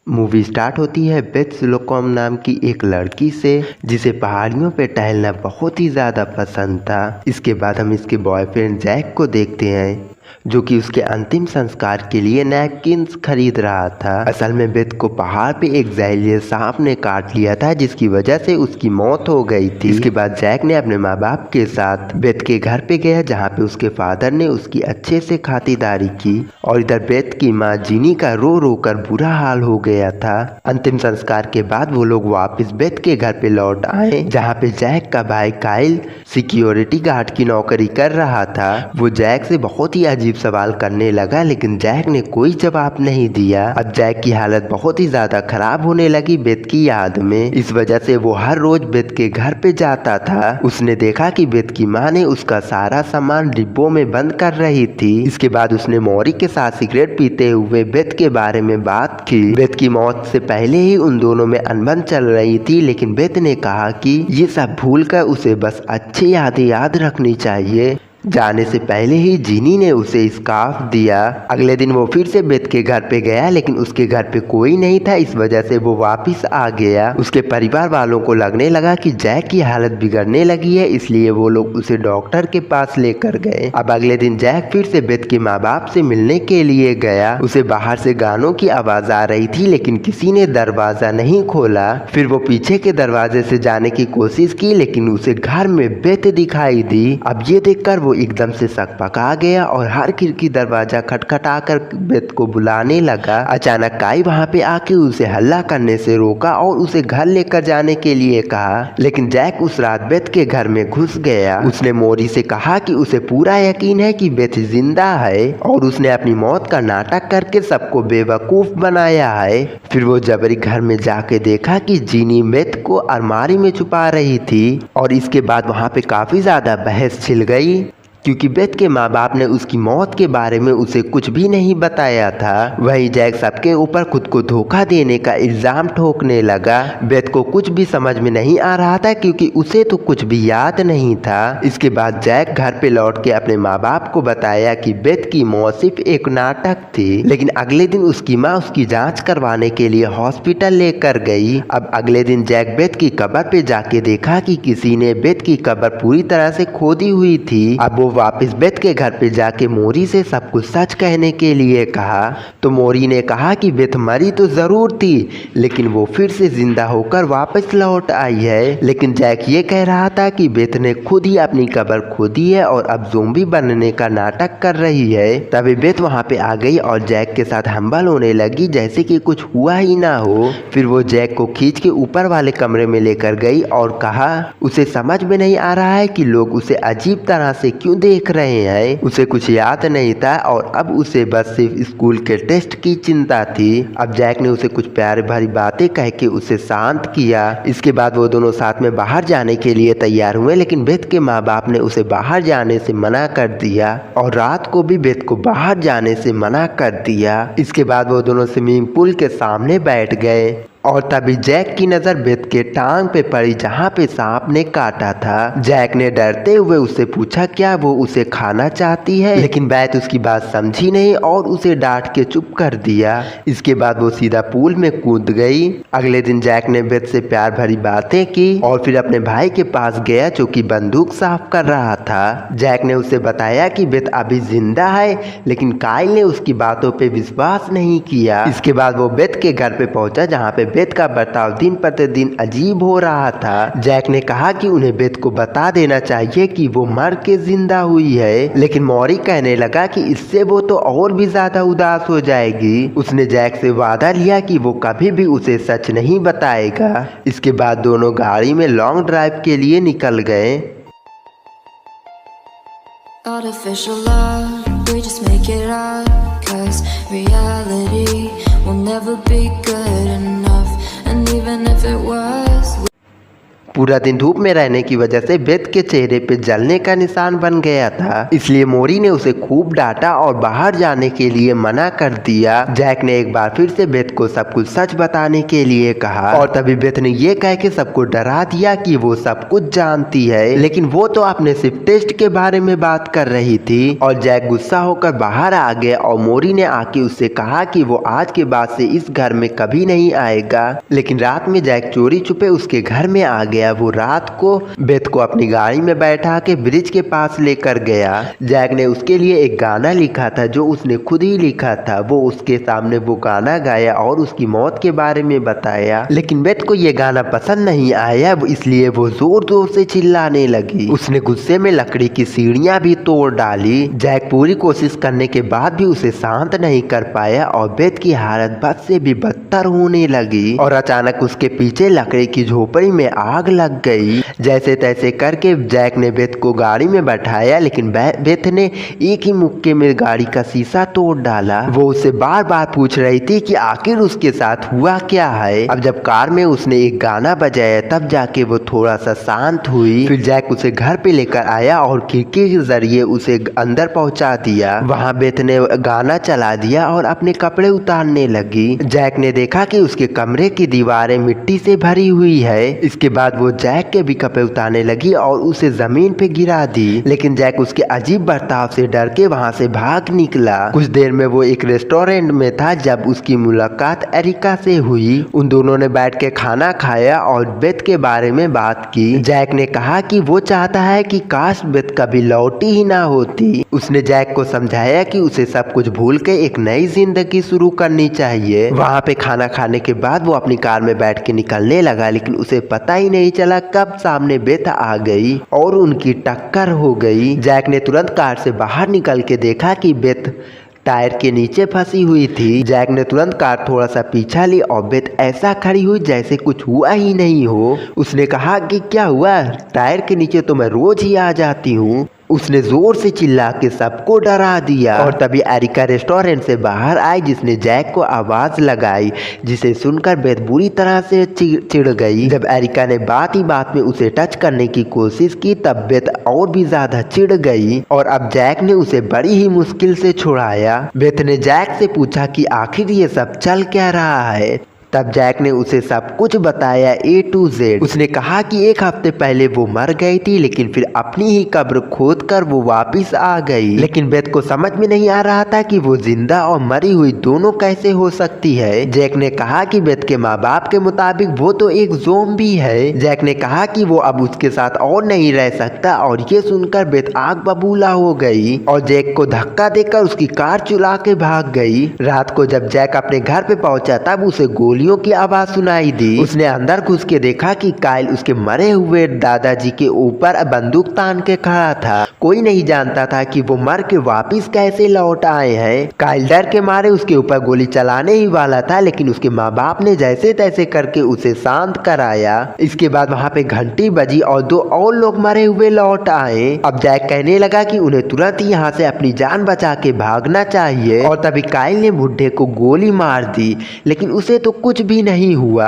Movie start होती है Beth स्लोकॉम नाम की एक लड़की से जिसे पहाड़ियों पे टहलना बहुत ही ज़्यादा पसंद था। इसके बाद हम इसके बॉयफ्रेंड जैक को देखते हैं जो कि उसके अंतिम संस्कार के लिए नैपकिन्स खरीद रहा था। असल में बेथ को पहाड़ पे एक जहरीले सांप ने काट लिया था जिसकी वजह से उसकी मौत हो गई थी। इसके बाद जैक ने अपने माँ बाप के साथ बेथ के घर पे गया जहाँ पे उसके फादर ने उसकी अच्छे से खातिरदारी की और इधर बेथ की माँ जीनी का रो रो कर बुरा हाल हो गया था। अंतिम संस्कार के बाद वो लोग वापस बेथ के घर पे लौट आए जहाँ पे जैक का भाई काइल सिक्योरिटी गार्ड की नौकरी कर रहा था। वो जैक से बहुत ही अजीब सवाल करने लगा लेकिन जैक ने कोई जवाब नहीं दिया। अब जैक की हालत बहुत ही ज्यादा खराब होने लगी बेथ की याद में। इस वजह से वो हर रोज बेथ के घर पे जाता था। उसने देखा कि बेथ की माँ ने उसका सारा सामान डिब्बों में बंद कर रही थी। इसके बाद उसने मौरी के साथ सिगरेट पीते हुए बेथ के बारे में बात की। बेथ की मौत से पहले ही उन दोनों में अनबन चल रही थी लेकिन बेथ ने कहा कि ये सब भूलकर उसे बस अच्छी यादें याद रखनी चाहिए। जाने से पहले ही जीनी ने उसे स्कार्फ दिया। अगले दिन वो फिर से बेथ के घर पे गया लेकिन उसके घर पे कोई नहीं था। इस वजह से वो वापस आ गया। उसके परिवार वालों को लगने लगा कि जैक की हालत बिगड़ने लगी है इसलिए वो लोग उसे डॉक्टर के पास लेकर गए। अब अगले दिन जैक फिर से बेथ के माँ बाप से मिलने के लिए गया। उसे बाहर से गानों की आवाज आ रही थी लेकिन किसी ने दरवाजा नहीं खोला। फिर वो पीछे के दरवाजे से जाने की कोशिश की लेकिन उसे घर में बेथ दिखाई दी। अब ये देखकर वो एकदम से सकपका गया और हर खिड़की दरवाजा खटखटाकर बेथ को बुलाने लगा। अचानक काई वहां पे आके उसे हल्ला करने से रोका और उसे घर लेकर जाने के लिए कहा लेकिन जैक उस रात बेथ के घर में घुस गया। उसने मोरी से कहा कि उसे पूरा यकीन है कि बेथ जिंदा है और उसने अपनी मौत का नाटक करके सबको बेवकूफ बनाया है। फिर वो जबरी घर में जाके देखा कि जीनी बेथ को अलमारी में छुपा रही थी और इसके बाद वहां पे काफी ज्यादा बहस छिड़ गई क्योंकि बेथ के माँ बाप ने उसकी मौत के बारे में उसे कुछ भी नहीं बताया था। वहीं जैक सबके ऊपर खुद को धोखा देने का इल्जाम ठोकने लगा। बेथ को कुछ भी समझ में नहीं आ रहा था क्योंकि उसे तो कुछ भी याद नहीं था। इसके बाद जैक घर पे लौट के अपने माँ बाप को बताया कि बेथ की मौत सिर्फ एक नाटक थी। लेकिन अगले दिन उसकी माँ उसकी जाँच करवाने के लिए हॉस्पिटल लेकर गई। अब अगले दिन जैक बेथ की कब्र पे जाके देखा कि किसी ने बेथ की कब्र पूरी तरह से खोदी हुई थी। अब वो वापस बेथ के घर पे जाके मोरी से सब कुछ सच कहने के लिए कहा तो मोरी ने कहा कि बेथ मरी तो जरूर थी लेकिन वो फिर से जिंदा होकर वापस लौट आई है। लेकिन जैक ये कह रहा था कि बेथ ने खुद ही अपनी कब्र खोदी है और अब ज़ोंबी बनने का नाटक कर रही है। तभी बेथ वहाँ पे आ गई और जैक के साथ हम्बल होने लगी जैसे कि कुछ हुआ ही ना हो। फिर वो जैक को खींच के ऊपर वाले कमरे में लेकर गई और कहा उसे समझ में नहीं आ रहा है कि लोग उसे अजीब तरह से क्यों देख रहे हैं। उसे कुछ याद नहीं था और अब उसे बस सिर्फ स्कूल के टेस्ट की चिंता थी। अब जैक ने उसे कुछ प्यार भरी बातें कह के उसे शांत किया। इसके बाद वो दोनों साथ में बाहर जाने के लिए तैयार हुए लेकिन बेथ के माँ बाप ने उसे बाहर जाने से मना कर दिया और रात को भी बेथ को बाहर जाने से मना कर दिया। इसके बाद वो दोनों स्विमिंग पूल के सामने बैठ गए और तभी जैक की नज़र बेथ के टांग पे पड़ी जहाँ पे सांप ने काटा था। जैक ने डरते हुए उससे पूछा क्या वो उसे खाना चाहती है लेकिन बेथ उसकी बात समझी नहीं और उसे डांट के चुप कर दिया। इसके बाद वो सीधा पूल में कूद गई। अगले दिन जैक ने बेथ से प्यार भरी बातें की और फिर अपने भाई के पास गया जो कि बंदूक साफ कर रहा था। जैक ने उसे बताया कि बेथ अभी जिंदा है लेकिन काइल ने उसकी बातों पे विश्वास नहीं किया। इसके बाद वो बेथ के घर पे पहुंचा जहाँ पे बेथ का बर्ताव दिन प्रतिदिन अजीब हो रहा था। जैक ने कहा कि उन्हें बेथ को बता देना चाहिए कि वो मर के जिंदा हुई है लेकिन मौरी कहने लगा कि इससे वो तो और भी ज्यादा उदास हो जाएगी। उसने जैक से वादा लिया कि वो कभी भी उसे सच नहीं बताएगा। इसके बाद दोनों गाड़ी में लॉन्ग ड्राइव के लिए निकल गए। Artificial love, we just make it up, 'cause reality will never be good enough, and even if it was पूरा दिन धूप में रहने की वजह से बेथ के चेहरे पे जलने का निशान बन गया था। इसलिए मोरी ने उसे खूब डांटा और बाहर जाने के लिए मना कर दिया। जैक ने एक बार फिर से बेथ को सब कुछ सच बताने के लिए कहा और तभी बेथ ने ये कह के सबको डरा दिया कि वो सब कुछ जानती है, लेकिन वो तो अपने सिर्फ टेस्ट के बारे में बात कर रही थी। और जैक गुस्सा होकर बाहर आ गया और मोरी ने आके उससे कहा कि वो आज के बाद से इस घर में कभी नहीं आएगा। लेकिन रात में जैक चोरी छुपे उसके घर में आ गया। वो रात को बेथ को अपनी गाड़ी में बैठा के ब्रिज के पास लेकर गया। जैक ने उसके लिए एक गाना लिखा था जो उसने खुद ही लिखा था। वो उसके सामने वो गाना गाया और उसकी मौत के बारे में बताया, लेकिन बेथ को ये गाना पसंद नहीं आया, इसलिए वो जोर जोर से चिल्लाने लगी। उसने गुस्से में लकड़ी की सीढ़ियां भी तोड़ डाली। जैक पूरी कोशिश करने के बाद भी उसे शांत नहीं कर पाया और बेथ की हालत बद से भी बदतर होने लगी और अचानक उसके पीछे लकड़ी की झोपड़ी में आग लग गई। जैसे तैसे करके जैक ने बेथ को गाड़ी में बैठाया, लेकिन बेथ ने एक ही मुक्के में गाड़ी का शीशा तोड़ डाला। वो उससे बार बार पूछ रही थी कि आखिर उसके साथ हुआ क्या है। अब जब कार में उसने एक गाना बजाया तब जाके वो थोड़ा सा शांत हुई। फिर जैक उसे घर पे लेकर आया और खिड़की के जरिए उसे अंदर पहुंचा दिया। वहां बेथ ने गाना चला दिया और अपने कपड़े उतारने लगी। जैक ने देखा कि उसके कमरे की दीवारें मिट्टी से भरी हुई है। इसके बाद वो जैक के भी कपड़े उतारने लगी और उसे जमीन पे गिरा दी, लेकिन जैक उसके अजीब बर्ताव से डर के वहां से भाग निकला। कुछ देर में वो एक रेस्टोरेंट में था जब उसकी मुलाकात एरिका से हुई। उन दोनों ने बैठ के खाना खाया और बेथ के बारे में बात की। जैक ने कहा कि वो चाहता है कि काश बेथ कभी लौटी ही ना होती। उसने जैक को समझाया कि उसे सब कुछ भूल के एक नई जिंदगी शुरू करनी चाहिए। वहाँ पे खाना खाने के बाद वो अपनी कार में बैठ के निकलने लगा, लेकिन उसे पता ही नहीं चला कब सामने बेथ आ गई और उनकी टक्कर हो गई। जैक ने तुरंत कार से बाहर निकल के देखा कि बेथ टायर के नीचे फंसी हुई थी। जैक ने तुरंत कार थोड़ा सा पीछा ली और बेथ ऐसा खड़ी हुई जैसे कुछ हुआ ही नहीं हो। उसने कहा कि क्या हुआ, टायर के नीचे तो मैं रोज ही आ जाती हूँ। उसने जोर से चिल्ला के सबको डरा दिया और तभी एरिका रेस्टोरेंट से बाहर आई, जिसने जैक को आवाज लगाई, जिसे सुनकर बेथ बुरी तरह से चिढ़ गई। जब एरिका ने बात ही बात में उसे टच करने की कोशिश की तब बेथ और भी ज्यादा चिढ़ गई और अब जैक ने उसे बड़ी ही मुश्किल से छुड़ाया। बेथ ने जैक से पूछा कि आखिर ये सब चल क्या रहा है। तब जैक ने उसे सब कुछ बताया A to Z। उसने कहा कि एक हफ्ते पहले वो मर गई थी, लेकिन फिर अपनी ही कब्र खोदकर वो वापस आ गई। लेकिन बेथ को समझ में नहीं आ रहा था कि वो जिंदा और मरी हुई दोनों कैसे हो सकती है। जैक ने कहा कि बेथ के माँ बाप के मुताबिक वो तो एक ज़ोंबी है। जैक ने कहा कि वो अब उसके साथ और नहीं रह सकता और ये सुनकर बेथ आग बबूला हो गई और जैक को धक्का देकर उसकी कार चुरा के भाग गई। रात को जब जैक अपने घर पे पहुंचा तब उसे गोलियों की आवाज सुनाई दी। उसने अंदर घुस के देखा कि काइल उसके मरे हुए दादाजी के ऊपर बंदूक तान के खड़ा था। कोई नहीं जानता था कि वो मर के वापिस कैसे लौट आए हैं। काइल डर के मारे उसके ऊपर गोली चलाने ही वाला था, लेकिन उसके माँ बाप ने जैसे तैसे करके उसे शांत कराया। इसके बाद वहाँ पे घंटी बजी और 2 और लोग मरे हुए लौट आए। अब जैक कहने लगा कि उन्हें तुरंत ही यहाँ से अपनी जान बचा के भागना चाहिए और तभी काइल ने बुढ़े को गोली मार दी, लेकिन उसे तो कुछ भी नहीं हुआ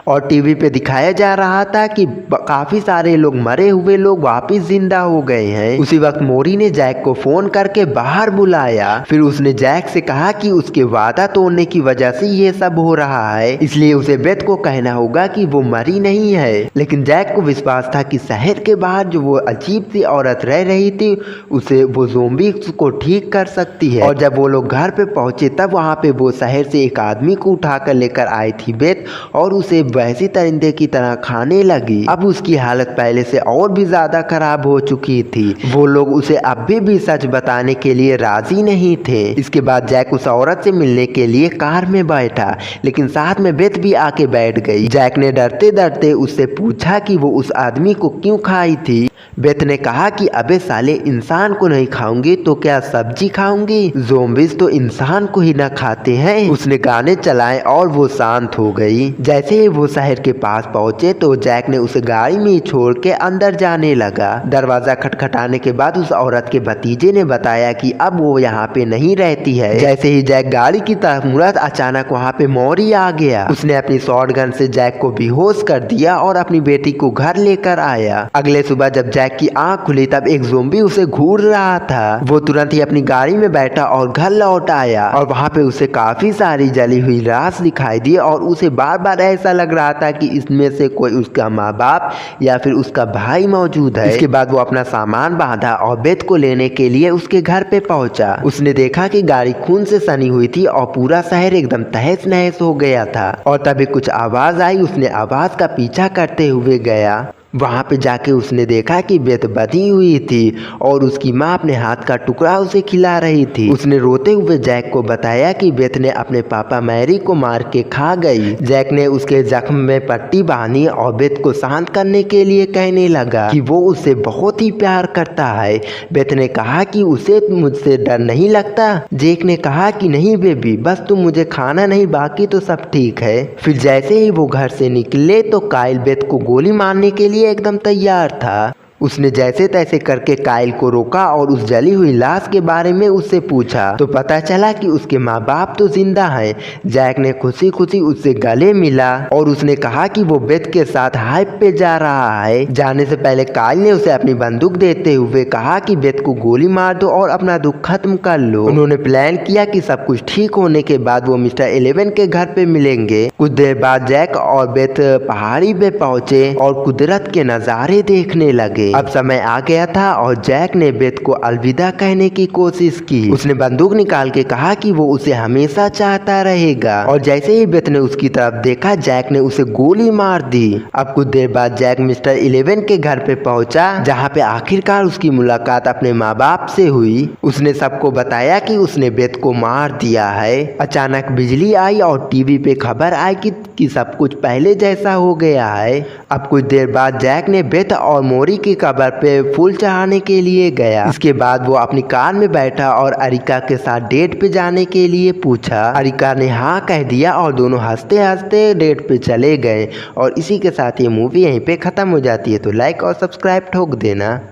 और टीवी पे दिखाया जा रहा था कि काफी सारे लोग मरे हुए लोग वापस जिंदा हो गए हैं। उसी वक्त मोरी ने जैक को फोन करके बाहर बुलाया। फिर उसने जैक से कहा कि उसके वादा तोड़ने की वजह से ये सब हो रहा है, इसलिए उसे बेथ को कहना होगा कि वो मरी नहीं है। लेकिन जैक को विश्वास था कि शहर के बाहर जो वो अजीब सी औरत रह रही थी उसे वो ज़ोंबी को ठीक कर सकती है। और जब वो लोग घर पे पहुंचे तब वहाँ पे वो शहर से एक आदमी को उठाकर लेकर आई थी बेथ और उसे वैसी परिंदे की तरह खाने लगी। अब उसकी हालत पहले से और भी ज्यादा खराब हो चुकी थी। वो लोग उसे अब भी सच बताने के लिए राजी नहीं थे। इसके बाद जैक उस औरत से मिलने के लिए कार में बैठा, लेकिन साथ में बेथ भी आके बैठ गई। जैक ने डरते डरते उससे पूछा कि वो उस आदमी को क्यों खाई थी। बेथ ने कहा कि अबे साले, इंसान को नहीं खाऊंगी तो क्या सब्जी खाऊंगी? ज़ोंबीज तो इंसान को ही ना खाते हैं। उसने गाने चलाए और वो शांत हो गई। जैसे ही वो शहर के पास पहुंचे तो जैक ने उसे गाड़ी में छोड़ के अंदर जाने लगा। दरवाजा खटखटाने के बाद उस औरत के भतीजे ने बताया कि अब वो यहाँ पे नहीं रहती है। जैसे ही जैक गाड़ी की तरफ मुड़ा अचानक वहाँ पे मौरी आ गया। उसने अपनी शॉट गन से जैक को बेहोश कर दिया और अपनी बेटी को घर लेकर आया। अगले सुबह जब जैक की आंख खुली तब एक ज़ोंबी उसे घूर रहा था। वो तुरंत ही अपनी गाड़ी में बैठा और घर लौट आया और वहाँ पे उसे काफी सारी जली हुई लाश दिखाई दी और उसे बार बार ऐसा लग रहा था कि इसमें से कोई उसका माँ बाप या फिर उसका भाई मौजूद है। इसके बाद वो अपना सामान बांधा और बेथ को लेने के लिए उसके घर पे पहुंचा। उसने देखा कि गाड़ी खून से सनी हुई थी और पूरा शहर एकदम तहस नहस हो गया था। और तभी कुछ आवाज आई। उसने आवाज का पीछा करते हुए गया। वहाँ पे जाके उसने देखा कि बेथ बंधी हुई थी और उसकी माँ अपने हाथ का टुकड़ा उसे खिला रही थी। उसने रोते हुए जैक को बताया कि बेथ ने अपने पापा मैरी को मार के खा गई। जैक ने उसके जख्म में पट्टी बांधी और बेथ को शांत करने के लिए कहने लगा कि वो उससे बहुत ही प्यार करता है। बेथ ने कहा कि उसे मुझसे डर नहीं लगता। जैक ने कहा कि नहीं बेबी, बस तुम मुझे खाना नहीं, बाकी तो सब ठीक है। फिर जैसे ही वो घर से निकले तो काइल बेथ को गोली मारने के लिए एकदम तैयार था। उसने जैसे तैसे करके काइल को रोका और उस जली हुई लाश के बारे में उससे पूछा तो पता चला कि उसके माँ बाप तो जिंदा हैं। जैक ने खुशी खुशी उससे गले मिला और उसने कहा कि वो बेथ के साथ हाइप पे जा रहा है। जाने से पहले काइल ने उसे अपनी बंदूक देते हुए कहा कि बेथ को गोली मार दो और अपना दुख खत्म कर लो। उन्होंने प्लान किया कि सब कुछ ठीक होने के बाद वो मिस्टर 11 के घर पे मिलेंगे। कुछ देर बाद जैक और बेथ पहाड़ी पे पहुंचे और कुदरत के नज़ारे देखने लगे। अब समय आ गया था और जैक ने बेथ को अलविदा कहने की कोशिश की। उसने बंदूक निकाल के कहा कि वो उसे हमेशा चाहता रहेगा और जैसे ही बेथ ने उसकी तरफ देखा जैक ने उसे गोली मार दी। अब कुछ देर बाद जैक मिस्टर 11 के घर पे पहुंचा जहाँ पे आखिरकार उसकी मुलाकात अपने माँ बाप से हुई। उसने सबको बताया कि उसने बेथ को मार दिया है। अचानक बिजली आई और टीवी पे खबर आई कि सब कुछ पहले जैसा हो गया है। अब कुछ देर बाद जैक ने बेथ और मोरी की कब्र पे फूल चढ़ाने के लिए गया। इसके बाद वो अपनी कार में बैठा और अरिका के साथ डेट पे जाने के लिए पूछा। अरिका ने हाँ कह दिया और दोनों हंसते हंसते डेट पे चले गए। और इसी के साथ ये मूवी यहीं पे खत्म हो जाती है। तो लाइक और सब्सक्राइब ठोक देना।